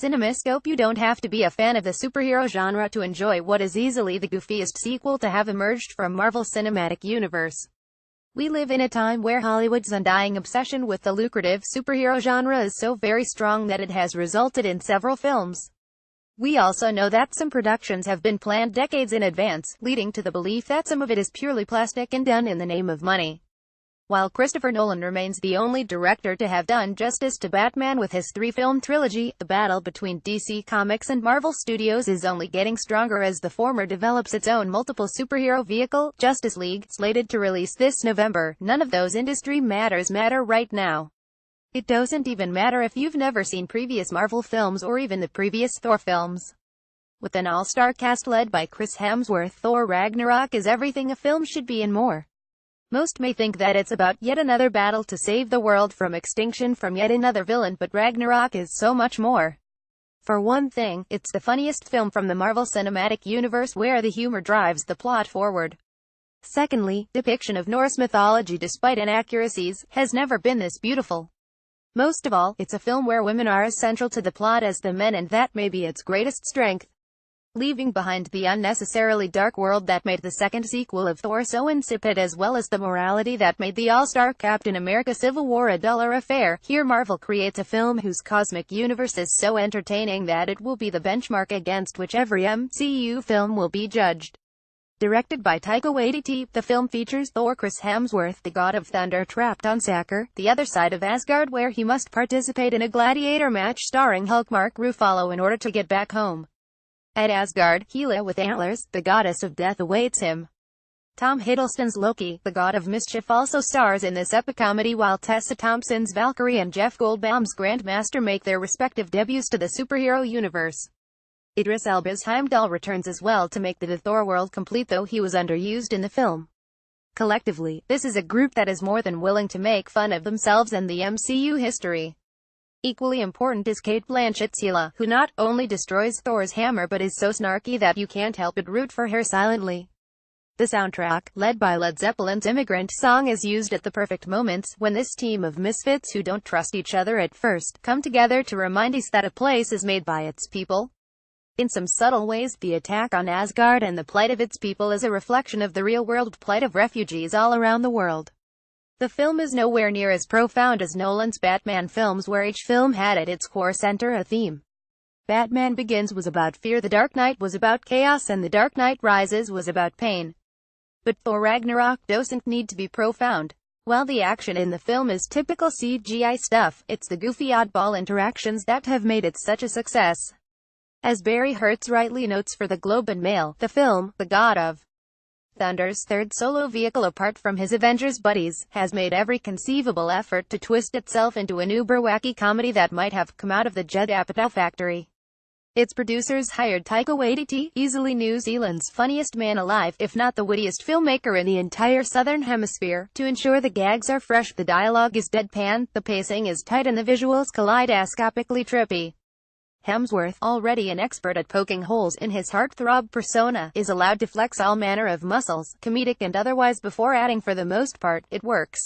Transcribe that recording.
CinemaScope You don't have to be a fan of the superhero genre to enjoy what is easily the goofiest sequel to have emerged from Marvel Cinematic Universe. We live in a time where Hollywood's undying obsession with the lucrative superhero genre is so very strong that it has resulted in several films. We also know that some productions have been planned decades in advance, leading to the belief that some of it is purely plastic and done in the name of money. While Christopher Nolan remains the only director to have done justice to Batman with his three-film trilogy, the battle between DC Comics and Marvel Studios is only getting stronger as the former develops its own multiple superhero vehicle, Justice League, slated to release this November. None of those industry matters matter right now. It doesn't even matter if you've never seen previous Marvel films or even the previous Thor films. With an all-star cast led by Chris Hemsworth, Thor Ragnarok is everything a film should be and more. Most may think that it's about yet another battle to save the world from extinction from yet another villain, but Ragnarok is so much more. For one thing, it's the funniest film from the Marvel Cinematic Universe where the humor drives the plot forward. Secondly, depiction of Norse mythology despite inaccuracies has never been this beautiful. Most of all, it's a film where women are as central to the plot as the men, and that may be its greatest strength. Leaving behind the unnecessarily dark world that made the second sequel of Thor so insipid, as well as the morality that made the all-star Captain America Civil War a duller affair, here Marvel creates a film whose cosmic universe is so entertaining that it will be the benchmark against which every MCU film will be judged. Directed by Taika Waititi, the film features Thor, Chris Hemsworth, the god of thunder, trapped on Sakar, the other side of Asgard, where he must participate in a gladiator match starring Hulk Mark Ruffalo in order to get back home. At Asgard, Hela with antlers, the goddess of death, awaits him. Tom Hiddleston's Loki, the god of mischief, also stars in this epic comedy, while Tessa Thompson's Valkyrie and Jeff Goldblum's Grandmaster make their respective debuts to the superhero universe. Idris Elba's Heimdall returns as well to make the Thor world complete, though he was underused in the film. Collectively, this is a group that is more than willing to make fun of themselves and the MCU history. Equally important is Cate Blanchett's Hela, who not only destroys Thor's hammer but is so snarky that you can't help but root for her silently. The soundtrack, led by Led Zeppelin's Immigrant Song, is used at the perfect moments, when this team of misfits who don't trust each other at first, come together to remind us that a place is made by its people. In some subtle ways, the attack on Asgard and the plight of its people is a reflection of the real-world plight of refugees all around the world. The film is nowhere near as profound as Nolan's Batman films, where each film had at its core center a theme. Batman Begins was about fear, The Dark Knight was about chaos, and The Dark Knight Rises was about pain. But Thor Ragnarok doesn't need to be profound. While the action in the film is typical CGI stuff, it's the goofy oddball interactions that have made it such a success. As Barry Hertz rightly notes for the Globe and Mail, the film, the God of Thunder's third solo vehicle apart from his Avengers buddies, has made every conceivable effort to twist itself into an uber-wacky comedy that might have come out of the Judd Apatow factory. Its producers hired Taika Waititi, easily New Zealand's funniest man alive, if not the wittiest filmmaker in the entire Southern Hemisphere, to ensure the gags are fresh, the dialogue is deadpan, the pacing is tight, and the visuals kaleidoscopically trippy. Hemsworth, already an expert at poking holes in his heartthrob persona, is allowed to flex all manner of muscles, comedic and otherwise, before adding. For the most part, it works.